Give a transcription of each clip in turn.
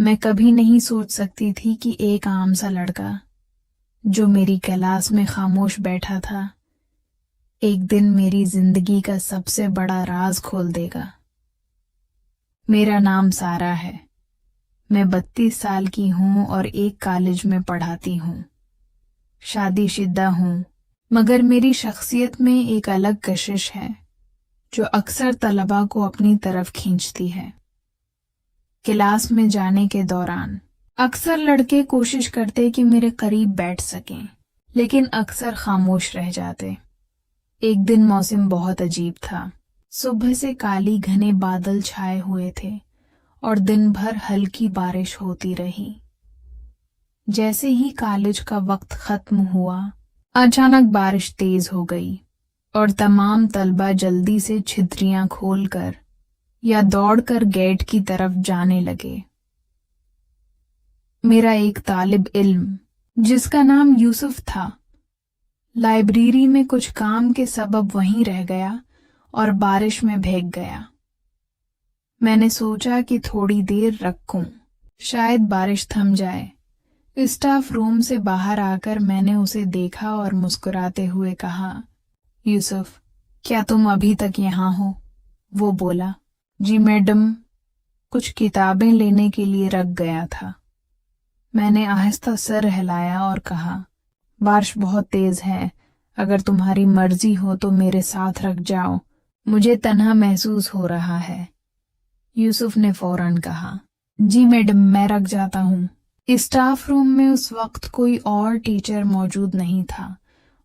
मैं कभी नहीं सोच सकती थी कि एक आम सा लड़का जो मेरी क्लास में खामोश बैठा था एक दिन मेरी जिंदगी का सबसे बड़ा राज खोल देगा। मेरा नाम सारा है। मैं 32 साल की हूँ और एक कॉलेज में पढ़ाती हूँ। शादीशुदा हूँ, मगर मेरी शख्सियत में एक अलग कशिश है जो अक्सर तलबा को अपनी तरफ खींचती है। क्लास में जाने के दौरान अक्सर लड़के कोशिश करते कि मेरे करीब बैठ सकें, लेकिन अक्सर खामोश रह जाते। एक दिन मौसम बहुत अजीब था। सुबह से काली घने बादल छाए हुए थे और दिन भर हल्की बारिश होती रही। जैसे ही कॉलेज का वक्त खत्म हुआ, अचानक बारिश तेज हो गई और तमाम तलबा जल्दी से छितरियां खोलकर या दौड़कर गेट की तरफ जाने लगे। मेरा एक तालिब इल्म जिसका नाम यूसुफ था, लाइब्रेरी में कुछ काम के सबब वहीं रह गया और बारिश में भीग गया। मैंने सोचा कि थोड़ी देर रखूं, शायद बारिश थम जाए। स्टाफ रूम से बाहर आकर मैंने उसे देखा और मुस्कुराते हुए कहा, यूसुफ, क्या तुम अभी तक यहाँ हो? वो बोला, जी मैडम, कुछ किताबें लेने के लिए रख गया था। मैंने आहिस्ता सर हिलाया और कहा, बारिश बहुत तेज है, अगर तुम्हारी मर्जी हो तो मेरे साथ रख जाओ, मुझे तन्हा महसूस हो रहा है। यूसुफ ने फौरन कहा, जी मैडम, मैं रख जाता हूँ। स्टाफ रूम में उस वक्त कोई और टीचर मौजूद नहीं था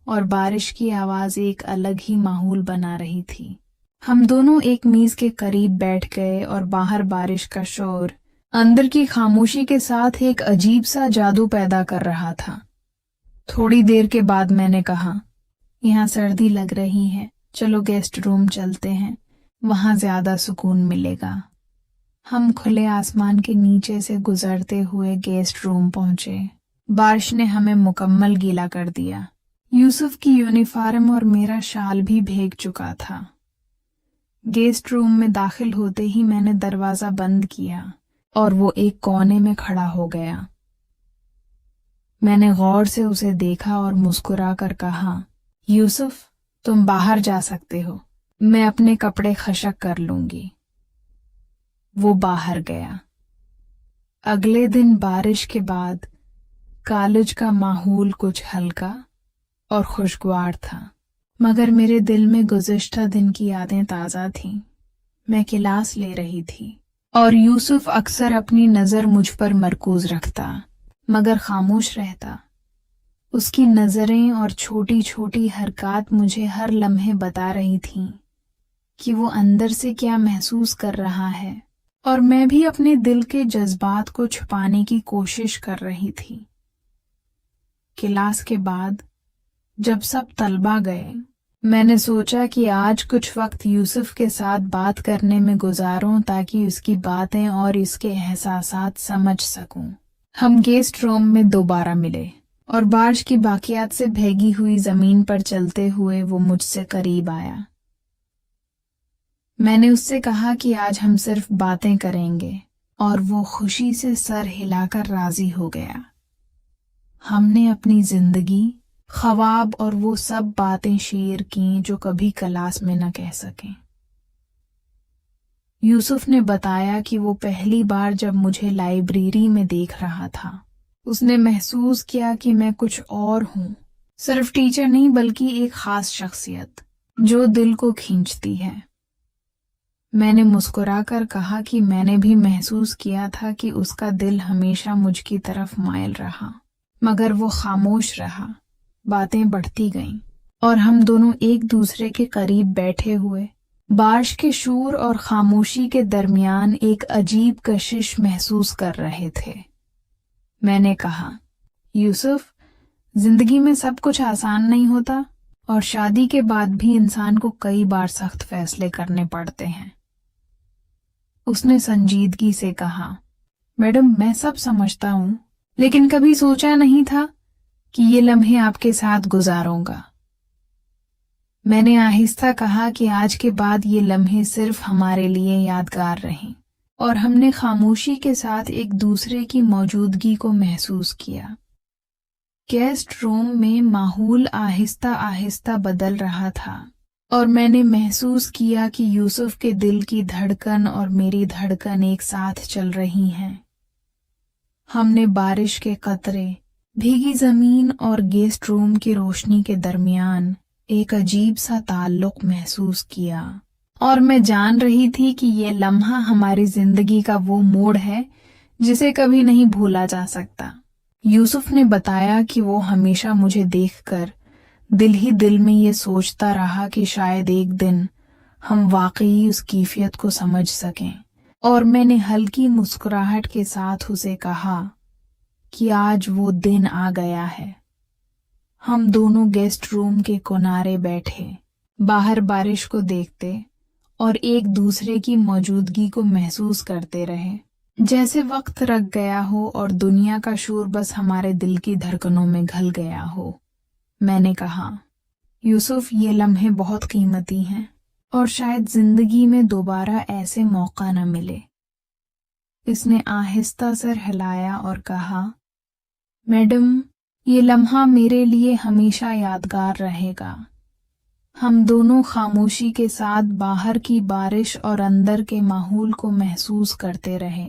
और बारिश की आवाज एक अलग ही माहौल बना रही थी। हम दोनों एक मेज के करीब बैठ गए और बाहर बारिश का शोर अंदर की खामोशी के साथ एक अजीब सा जादू पैदा कर रहा था। थोड़ी देर के बाद मैंने कहा, यहाँ सर्दी लग रही है, चलो गेस्ट रूम चलते हैं, वहां ज्यादा सुकून मिलेगा। हम खुले आसमान के नीचे से गुजरते हुए गेस्ट रूम पहुंचे। बारिश ने हमें मुकम्मल गीला कर दिया। यूसुफ की यूनिफॉर्म और मेरा शाल भी भीग चुका था। गेस्ट रूम में दाखिल होते ही मैंने दरवाजा बंद किया और वो एक कोने में खड़ा हो गया। मैंने गौर से उसे देखा और मुस्कुरा कर कहा, यूसुफ, तुम बाहर जा सकते हो, मैं अपने कपड़े खशक कर लूंगी। वो बाहर गया। अगले दिन बारिश के बाद कॉलेज का माहौल कुछ हल्का और खुशगवार था, मगर मेरे दिल में गुज़िश्ता दिन की यादें ताज़ा थीं। मैं क्लास ले रही थी और यूसुफ अक्सर अपनी नज़र मुझ पर मरकूज रखता, मगर खामोश रहता। उसकी नज़रें और छोटी छोटी हरकत मुझे हर लम्हे बता रही थीं कि वो अंदर से क्या महसूस कर रहा है, और मैं भी अपने दिल के जज्बात को छुपाने की कोशिश कर रही थी। क्लास के बाद जब सब तलबा गए, मैंने सोचा कि आज कुछ वक्त यूसुफ के साथ बात करने में गुजारूं ताकि उसकी बातें और इसके एहसासात समझ सकूं। हम गेस्ट रूम में दोबारा मिले और बारिश की बाकियात से भीगी हुई जमीन पर चलते हुए वो मुझसे करीब आया। मैंने उससे कहा कि आज हम सिर्फ बातें करेंगे और वो खुशी से सर हिलाकर राजी हो गया। हमने अपनी जिंदगी, ख्वाब और वो सब बातें शेयर की जो कभी क्लास में न कह सकें। यूसुफ ने बताया कि वो पहली बार जब मुझे लाइब्रेरी में देख रहा था, उसने महसूस किया कि मैं कुछ और हूँ, सिर्फ टीचर नहीं बल्कि एक खास शख्सियत जो दिल को खींचती है। मैंने मुस्कुराकर कहा कि मैंने भी महसूस किया था कि उसका दिल हमेशा मुझ की तरफ मायल रहा, मगर वो खामोश रहा। बातें बढ़ती गईं और हम दोनों एक दूसरे के करीब बैठे हुए बारिश के शोर और खामोशी के दरमियान एक अजीब कशिश महसूस कर रहे थे। मैंने कहा, यूसुफ, जिंदगी में सब कुछ आसान नहीं होता और शादी के बाद भी इंसान को कई बार सख्त फैसले करने पड़ते हैं। उसने संजीदगी से कहा, मैडम, मैं सब समझता हूँ, लेकिन कभी सोचा नहीं था कि ये लम्हे आपके साथ गुजारूंगा। मैंने आहिस्ता कहा कि आज के बाद ये लम्हे सिर्फ हमारे लिए यादगार रहें, اور ہم نے خاموشی کے ساتھ ایک دوسرے کی موجودگی کو محسوس کیا۔ گیسٹ روم میں ماحول آہستہ آہستہ بدل رہا تھا اور میں نے محسوس کیا کہ یوسف کے دل کی دھڑکن اور میری دھڑکن ایک ساتھ چل رہی ہیں۔ ہم نے بارش کے قطرے، بھیگی زمین اور گیسٹ روم کی روشنی کے درمیان ایک عجیب سا تعلق محسوس کیا، اور میں جان رہی تھی کہ یہ لمحہ ہماری زندگی کا وہ موڑ ہے جسے کبھی نہیں بھولا جا سکتا۔ یوسف نے بتایا کہ وہ ہمیشہ مجھے دیکھ کر دل ہی دل میں یہ سوچتا رہا کہ شاید ایک دن ہم واقعی اس کیفیت کو سمجھ سکیں، اور میں نے ہلکی مسکراہٹ کے ساتھ اسے کہا کہ آج وہ دن آ گیا ہے۔ ہم دونوں گیسٹ روم کے کنارے بیٹھے، باہر بارش کو دیکھتے اور ایک دوسرے کی موجودگی کو محسوس کرتے رہے، جیسے وقت رک گیا ہو اور دنیا کا شور بس ہمارے دل کی دھڑکنوں میں گھل گیا ہو۔ میں نے کہا، یوسف، یہ لمحے بہت قیمتی ہیں اور شاید زندگی میں دوبارہ ایسے موقع نہ ملے۔ اس نے آہستہ سر ہلایا اور کہا، میڈم، یہ لمحہ میرے لیے ہمیشہ یادگار رہے گا۔ ہم دونوں خاموشی کے ساتھ باہر کی بارش اور اندر کے ماحول کو محسوس کرتے رہے،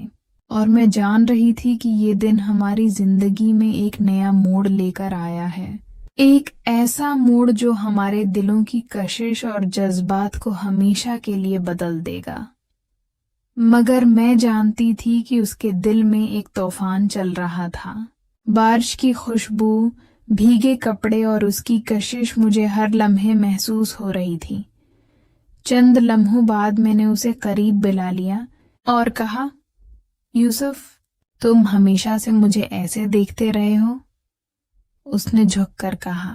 اور میں جان رہی تھی کہ یہ دن ہماری زندگی میں ایک نیا موڑ لے کر آیا ہے، ایک ایسا موڑ جو ہمارے دلوں کی کشش اور جذبات کو ہمیشہ کے لیے بدل دے گا۔ مگر میں جانتی تھی کہ اس کے دل میں ایک طوفان چل رہا تھا۔ بارش کی خوشبو، بھیگے کپڑے اور اس کی کشش مجھے ہر لمحے محسوس ہو رہی تھی۔ چند لمحوں بعد میں نے اسے قریب بلا لیا اور کہا، یوسف، تم ہمیشہ سے مجھے ایسے دیکھتے رہے ہو؟ اس نے جھک کر کہا،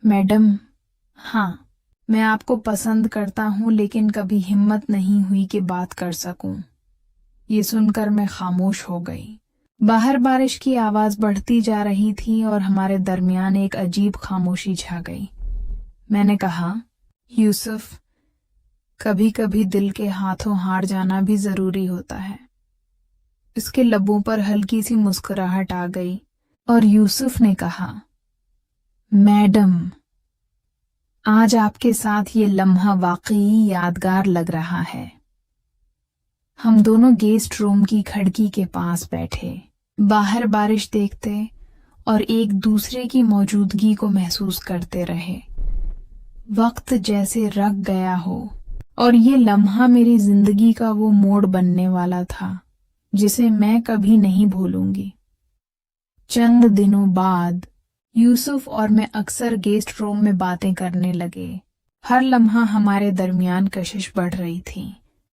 میڈم، ہاں، میں آپ کو پسند کرتا ہوں، لیکن کبھی ہمت نہیں ہوئی کہ بات کر سکوں۔ یہ سن کر میں خاموش ہو گئی۔ باہر بارش کی آواز بڑھتی جا رہی تھی اور ہمارے درمیان ایک عجیب خاموشی چھا گئی۔ میں نے کہا، یوسف، کبھی کبھی دل کے ہاتھوں ہار جانا بھی ضروری ہوتا ہے۔ اس کے لبوں پر ہلکی سی مسکراہٹ آ گئی اور یوسف نے کہا، میڈم، آج آپ کے ساتھ یہ لمحہ واقعی یادگار لگ رہا ہے۔ ہم دونوں گیسٹ روم کی کھڑکی کے پاس بیٹھے، باہر بارش دیکھتے اور ایک دوسرے کی موجودگی کو محسوس کرتے رہے۔ وقت جیسے رک گیا ہو اور یہ لمحہ میری زندگی کا وہ موڑ بننے والا تھا جسے میں کبھی نہیں بھولوں گی۔ چند دنوں بعد یوسف اور میں اکثر گیسٹ روم میں باتیں کرنے لگے۔ ہر لمحہ ہمارے درمیان کشش بڑھ رہی تھی،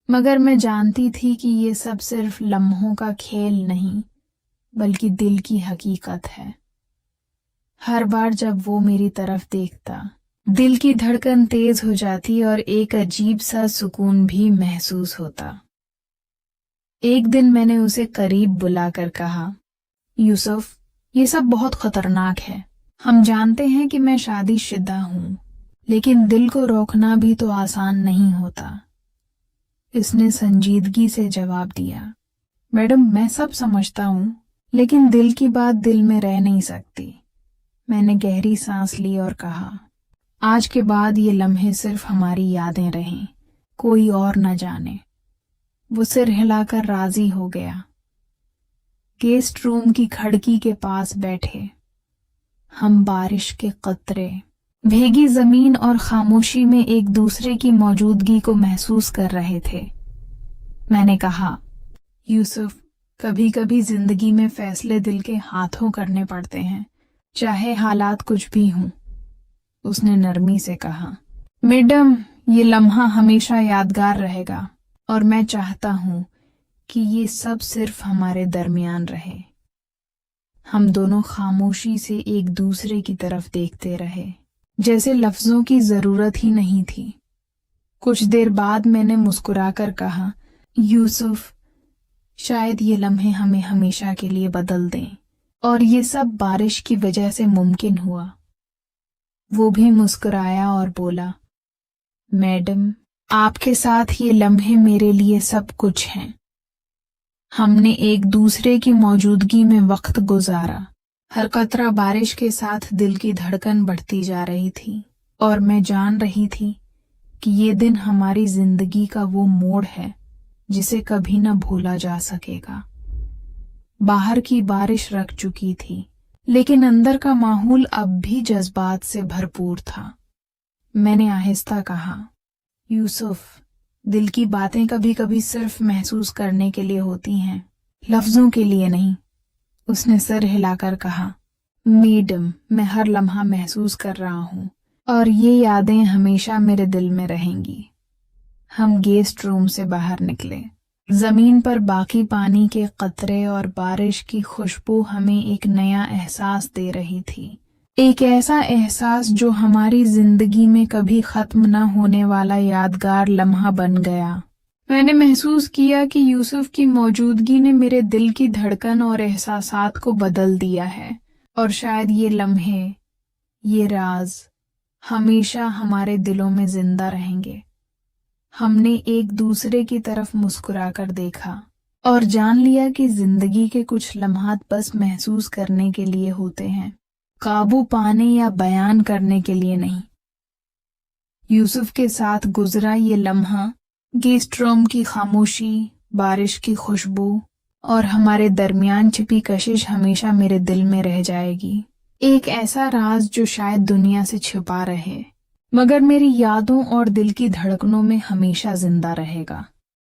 مگر میں جانتی تھی کہ یہ سب صرف لمحوں کا کھیل نہیں بلکہ دل کی حقیقت ہے۔ ہر بار جب وہ میری طرف دیکھتا، دل کی دھڑکن تیز ہو جاتی اور ایک عجیب سا سکون بھی محسوس ہوتا۔ ایک دن میں نے اسے قریب بلا کر کہا، یوسف، یہ سب بہت خطرناک ہے۔ ہم جانتے ہیں کہ میں شادی شدہ ہوں، لیکن دل کو روکنا بھی تو آسان نہیں ہوتا۔ اس نے سنجیدگی سے جواب دیا، میڈم، میں سب سمجھتا ہوں، لیکن دل کی بات دل میں رہ نہیں سکتی۔ میں نے گہری سانس لی اور کہا، آج کے بعد یہ لمحے صرف ہماری یادیں رہیں، کوئی اور نہ جانے۔ وہ سر ہلا کر راضی ہو گیا۔ گیسٹ روم کی کھڑکی کے پاس بیٹھے، ہم بارش کے قطرے، بھیگی زمین اور خاموشی میں ایک دوسرے کی موجودگی کو محسوس کر رہے تھے۔ میں نے کہا، یوسف، کبھی کبھی زندگی میں فیصلے دل کے ہاتھوں کرنے پڑتے ہیں، چاہے حالات کچھ بھی ہوں۔ اس نے نرمی سے کہا، میڈم، یہ لمحہ ہمیشہ یادگار رہے گا اور میں چاہتا ہوں کہ یہ سب صرف ہمارے درمیان رہے۔ ہم دونوں خاموشی سے ایک دوسرے کی طرف دیکھتے رہے، جیسے لفظوں کی ضرورت ہی نہیں تھی۔ کچھ دیر بعد میں نے مسکرا کر کہا، یوسف، شاید یہ لمحے ہمیں ہمیشہ کے لیے بدل دیں، اور یہ سب بارش کی وجہ سے ممکن ہوا۔ وہ بھی مسکرایا اور بولا، میڈم، आपके साथ ये लम्हे मेरे लिए सब कुछ हैं। हमने एक दूसरे की मौजूदगी में वक्त गुजारा। हर कतरा बारिश के साथ दिल की धड़कन बढ़ती जा रही थी और मैं जान रही थी कि ये दिन हमारी जिंदगी का वो मोड़ है जिसे कभी न भूला जा सकेगा। बाहर की बारिश रुक चुकी थी, लेकिन अंदर का माहौल अब भी जज्बात से भरपूर था। मैंने आहिस्ता कहा, यूसुफ, दिल की बातें कभी कभी सिर्फ महसूस करने के लिए होती हैं, लफ्जों के लिए नहीं। उसने सर हिलाकर कहा, मैडम, मैं हर लम्हा महसूस कर रहा हूँ और ये यादें हमेशा मेरे दिल में रहेंगी। हम गेस्ट रूम से बाहर निकले। जमीन पर बाकी पानी के कतरे और बारिश की खुशबू हमें एक नया एहसास दे रही थी, एक ऐसा एहसास जो हमारी जिंदगी में कभी खत्म न होने वाला यादगार लम्हा बन गया। मैंने महसूस किया कि यूसुफ की मौजूदगी ने मेरे दिल की धड़कन और एहसासात को बदल दिया है, और शायद ये लम्हे, ये राज हमेशा हमारे दिलों में जिंदा रहेंगे। हमने एक दूसरे की तरफ मुस्कुराकर देखा और जान लिया कि जिंदगी के कुछ लम्हात बस महसूस करने के लिए होते हैं, काबू पाने या बयान करने के लिए नहीं। यूसुफ के साथ गुजरा ये लम्हा, गेस्ट रूम की खामोशी, बारिश की खुशबू और हमारे दरमियान छिपी कशिश हमेशा मेरे दिल में रह जाएगी। एक ऐसा राज जो शायद दुनिया से छिपा रहे, मगर मेरी यादों और दिल की धड़कनों में हमेशा जिंदा रहेगा।